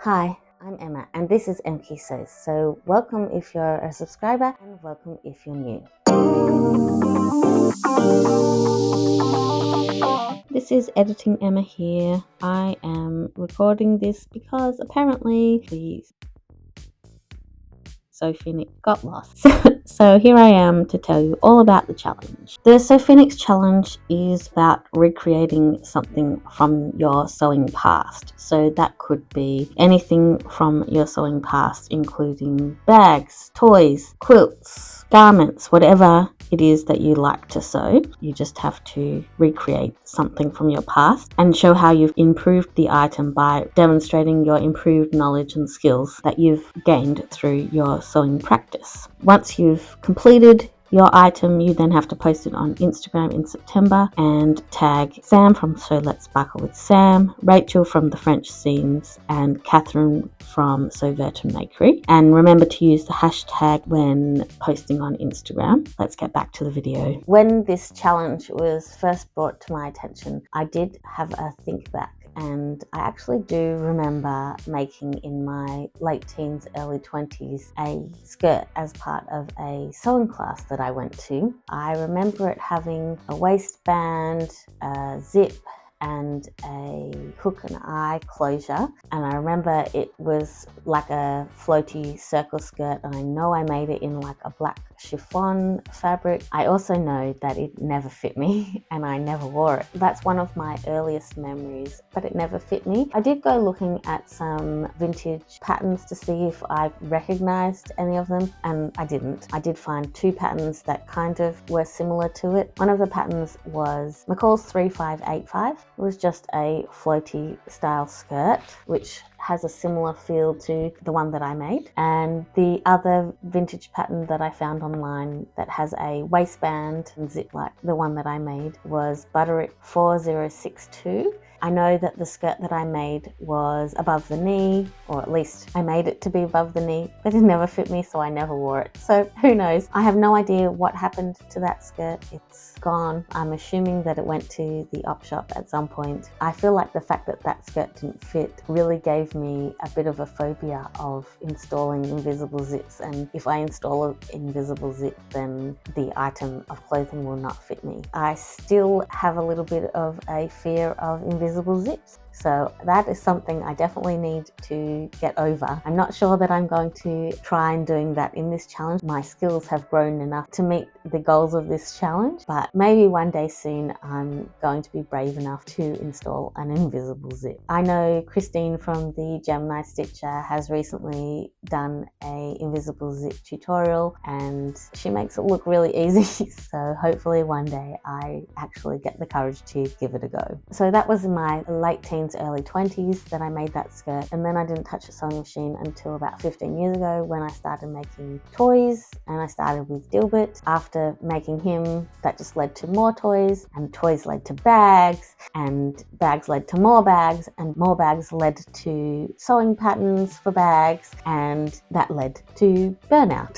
Hi, I'm Emma and this is MK Sews. So welcome if you're a subscriber and welcome if you're new. This is Editing Emma here. I am recording this because apparently the Sew Phoenix got lost. So here I am to tell you all about the challenge. The Sew Phoenix challenge is about recreating something from your sewing past. So that could be anything from your sewing past, including bags, toys, quilts, garments, whatever it is that you like to sew. You just have to recreate something from your past and show how you've improved the item by demonstrating your improved knowledge and skills that you've gained through your sewing practice. Once you've completed your item, you then have to post it on Instagram in September and tag Sam from Sew Let's Sparkle with Sam, Rachel from The French Seams, and Catherine from Sew Vertum Makery. And remember to use the hashtag when posting on Instagram. Let's get back to the video. When this challenge was first brought to my attention, I did have a think back. And I actually do remember making in my late teens, early 20s, a skirt as part of a sewing class that I went to. I remember it having a waistband, a zip, and a hook and eye closure, and I remember it was like a floaty circle skirt, and I know I made it in like a black chiffon fabric. I also know that it never fit me and I never wore it. That's one of my earliest memories, but it never fit me. I did go looking at some vintage patterns to see if I recognized any of them, and I didn't. I did find two patterns that kind of were similar to it. One of the patterns was McCall's 3585. It was just a floaty style skirt, which has a similar feel to the one that I made. And the other vintage pattern that I found online that has a waistband and zip like the one that I made was Butterick 4062. I know that the skirt that I made was above the knee, or at least I made it to be above the knee, but it never fit me, so I never wore it. So who knows? I have no idea what happened to that skirt. It's gone. I'm assuming that it went to the op shop at some point. I feel like the fact that that skirt didn't fit really gave me a bit of a phobia of installing invisible zips, and if I install an invisible zip, then the item of clothing will not fit me. I still have a little bit of a fear of invisible zips. So that is something I definitely need to get over. I'm not sure that I'm going to try and doing that in this challenge. My skills have grown enough to meet the goals of this challenge, but maybe one day soon I'm going to be brave enough to install an invisible zip. I know Christine from the Gemini Stitcher has recently done a invisible zip tutorial and she makes it look really easy. So hopefully one day I actually get the courage to give it a go. So that was in my late teens, early 20s that I made that skirt, and then I didn't touch a sewing machine until about 15 years ago when I started making toys, and I started with Dilbert. After making him, that just led to more toys, and toys led to bags, and bags led to more bags, and more bags led to sewing patterns for bags, and that led to burnout.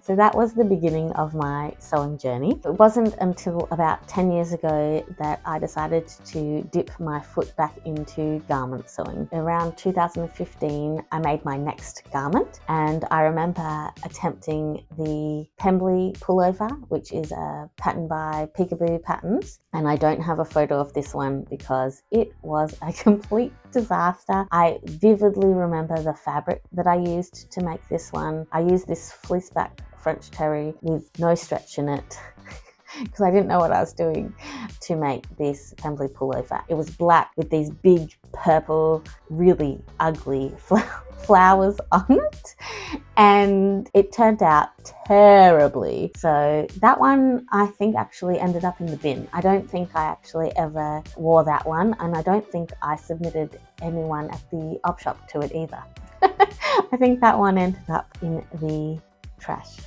So that was the beginning of my sewing journey. It wasn't until about 10 years ago that I decided to dip my foot back into garment sewing. Around 2015, I made my next garment, and I remember attempting the Pembley pullover, which is a pattern by Peekaboo Patterns, and I don't have a photo of this one because it was a complete disaster. I vividly remember the fabric that I used to make this one. I used this fleeceback French terry with no stretch in it because I didn't know what I was doing to make this Pembley pullover. It was black with these big purple, really ugly flowers on it, and it turned out terribly. So that one I think actually ended up in the bin. I don't think I actually ever wore that one, and I don't think I submitted anyone at the op shop to it either. I think that one ended up in the trash.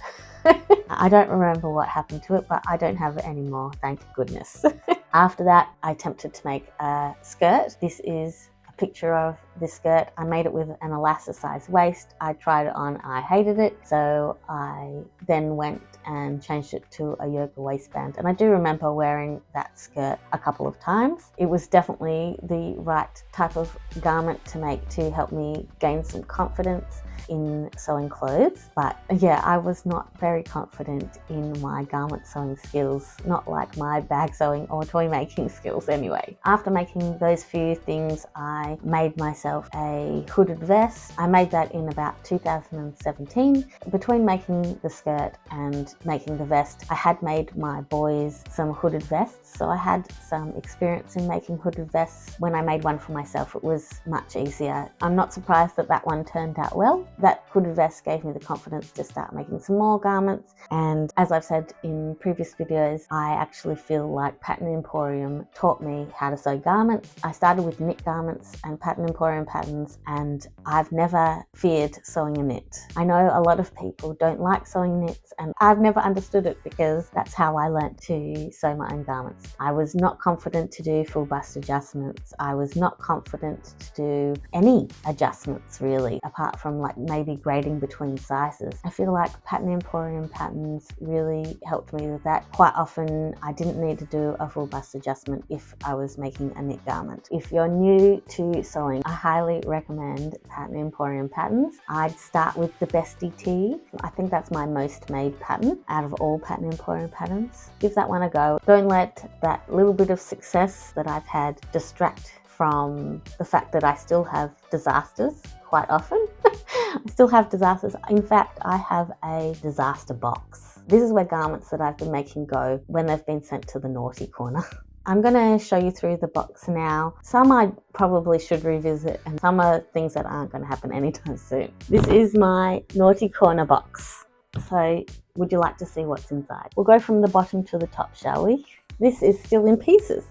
I don't remember what happened to it, but I don't have it anymore, thank goodness. After that, I attempted to make a skirt. This is a picture of this skirt. I made it with an elasticized waist. I tried it on, I hated it, so I then went and changed it to a yoga waistband. And I do remember wearing that skirt a couple of times. It was definitely the right type of garment to make to help me gain some confidence in sewing clothes. But yeah, I was not very confident in my garment sewing skills, not like my bag sewing or toy making skills anyway. After making those few things, I made myself a hooded vest. I made that in about 2017. Between making the skirt and making the vest, I had made my boys some hooded vests, so I had some experience in making hooded vests. When I made one for myself, it was much easier. I'm not surprised that that one turned out well. That hooded vest gave me the confidence to start making some more garments, and as I've said in previous videos, I actually feel like Pattern Emporium taught me how to sew garments. I started with knit garments and Pattern Emporium patterns, and I've never feared sewing a knit. I know a lot of people don't like sewing knits, and I've never understood it because that's how I learnt to sew my own garments. I was not confident to do full bust adjustments. I was not confident to do any adjustments really, apart from like maybe grading between sizes. I feel like Pattern Emporium patterns really helped me with that. Quite often I didn't need to do a full bust adjustment if I was making a knit garment. If you're new to sewing, I highly recommend Pattern Emporium patterns. I'd start with the Bestie Tee. I think that's my most made pattern out of all Pattern Emporium patterns. Give that one a go. Don't let that little bit of success that I've had distract from the fact that I still have disasters quite often. I still have disasters. In fact, I have a disaster box. This is where garments that I've been making go when they've been sent to the naughty corner. I'm going to show you through the box now. Some I probably should revisit, and some are things that aren't going to happen anytime soon. This is my naughty corner box. So would you like to see what's inside? We'll go from the bottom to the top, shall we? This is still in pieces.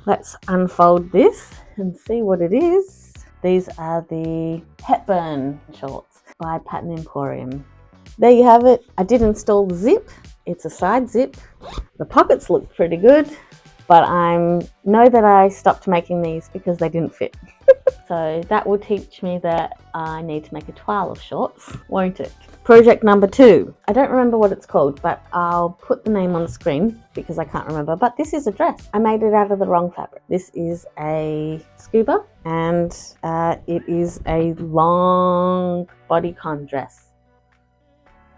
Let's unfold this and see what it is. These are the Hepburn shorts by Pattern Emporium. There you have it. I did install the zip. It's a side zip. The pockets look pretty good, but I know that I stopped making these because they didn't fit. So that will teach me that I need to make a toile of shorts, won't it? Project number 2. I don't remember what it's called, but I'll put the name on the screen because I can't remember. But this is a dress. I made it out of the wrong fabric. This is a scuba, and it is a long bodycon dress.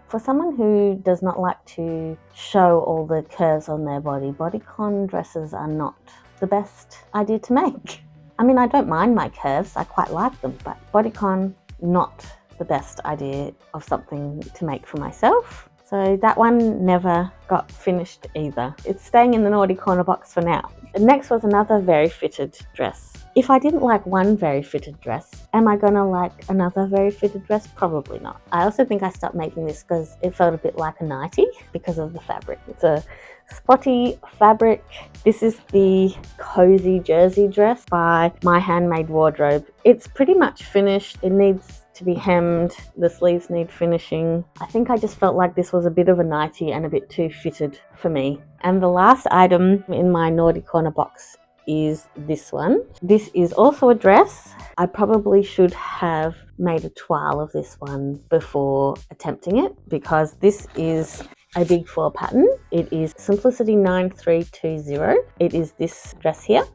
For someone who does not like to show all the curves on their body, bodycon dresses are not the best idea to make. I mean, I don't mind my curves, I quite like them, but bodycon, not the best idea of something to make for myself. So that one never got finished either. It's staying in the naughty corner box for now. And next was another very fitted dress. If I didn't like one very fitted dress, am I gonna like another very fitted dress? Probably not. I also think I stopped making this because it felt a bit like a nightie because of the fabric. It's a spotty fabric. This is the cozy jersey dress by My Handmade Wardrobe. It's pretty much finished. It needs to be hemmed. The sleeves need finishing. I think I just felt like this was a bit of a nightie and a bit too fitted for me. And the last item in my naughty corner box is this one. This is also a dress. I probably should have made a toile of this one before attempting it because this is a Big 4 pattern. It is Simplicity 9320. It is this dress here,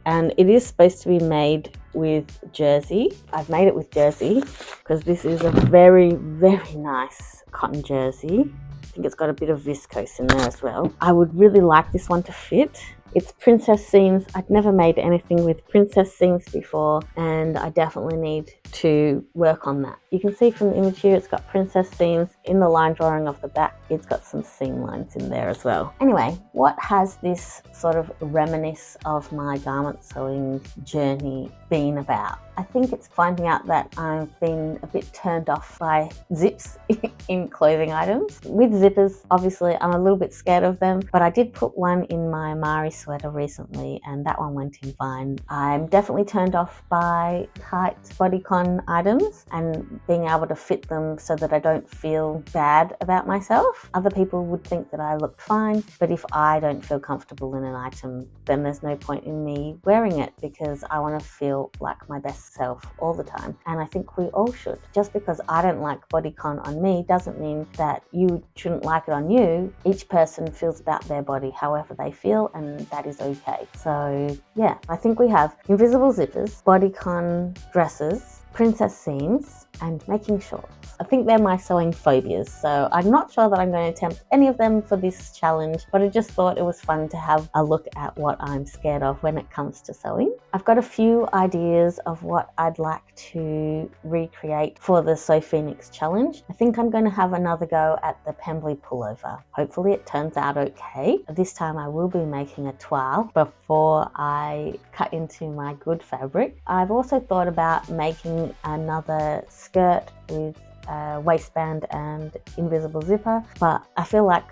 and it is supposed to be made with jersey. I've made it with jersey because this is a very, very nice cotton jersey. I think it's got a bit of viscose in there as well. I would really like this one to fit. It's princess seams. I'd never made anything with princess seams before, and I definitely need to work on that. You can see from the image here, it's got princess seams. In the line drawing of the back, it's got some seam lines in there as well. Anyway, what has this sort of reminisce of my garment sewing journey been about? I think it's finding out that I've been a bit turned off by zips in clothing items. With zippers, obviously, I'm a little bit scared of them, but I did put one in my Mari sweater recently and that one went in fine. I'm definitely turned off by tight bodycon items and being able to fit them so that I don't feel bad about myself. Other people would think that I look fine, but if I don't feel comfortable in an item, then there's no point in me wearing it because I want to feel like my best self all the time. And I think we all should. Just because I don't like bodycon on me doesn't mean that you shouldn't like it on you. Each person feels about their body however they feel, and that is okay. So yeah, I think we have invisible zippers, bodycon dresses, princess seams, and making shorts. I think they're my sewing phobias, so I'm not sure that I'm going to attempt any of them for this challenge, but I just thought it was fun to have a look at what I'm scared of when it comes to sewing. I've got a few ideas of what I'd like to recreate for the Sew Phoenix challenge. I think I'm going to have another go at the Pembley pullover. Hopefully it turns out okay. This time I will be making a toile before I cut into my good fabric. I've also thought about making another skirt with a waistband and invisible zipper, but I feel like,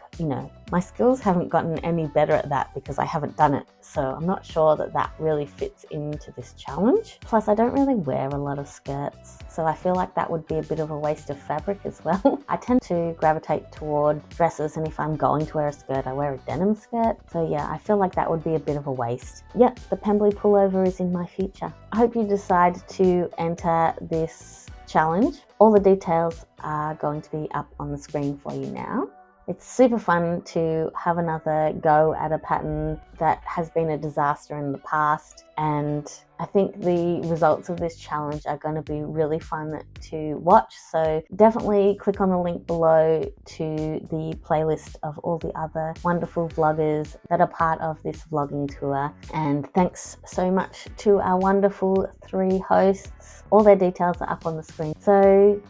my skills haven't gotten any better at that because I haven't done it, so I'm not sure that that really fits into this challenge. Plus, I don't really wear a lot of skirts, so I feel like that would be a bit of a waste of fabric as well. I tend to gravitate toward dresses, and if I'm going to wear a skirt, I wear a denim skirt, so yeah, I feel like that would be a bit of a waste. Yep, the Pembley pullover is in my future. I hope you decide to enter this challenge. All the details are going to be up on the screen for you now. It's super fun to have another go at a pattern that has been a disaster in the past, and I think the results of this challenge are going to be really fun to watch, so definitely click on the link below to the playlist of all the other wonderful vloggers that are part of this vlogging tour. And thanks so much to our wonderful 3 hosts. All their details are up on the screen. So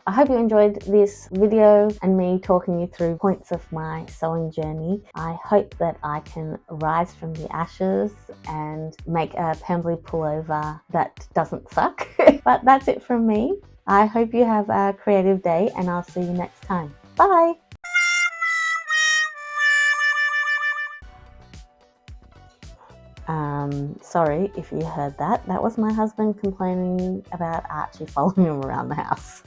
I hope you enjoyed this video and me talking you through points of my sewing journey. I hope that I can rise from the ashes and make a Pembley pullover that doesn't suck. But that's it from me. I hope you have a creative day and I'll see you next time. Bye! Sorry if you heard that. That was my husband complaining about Archie following him around the house.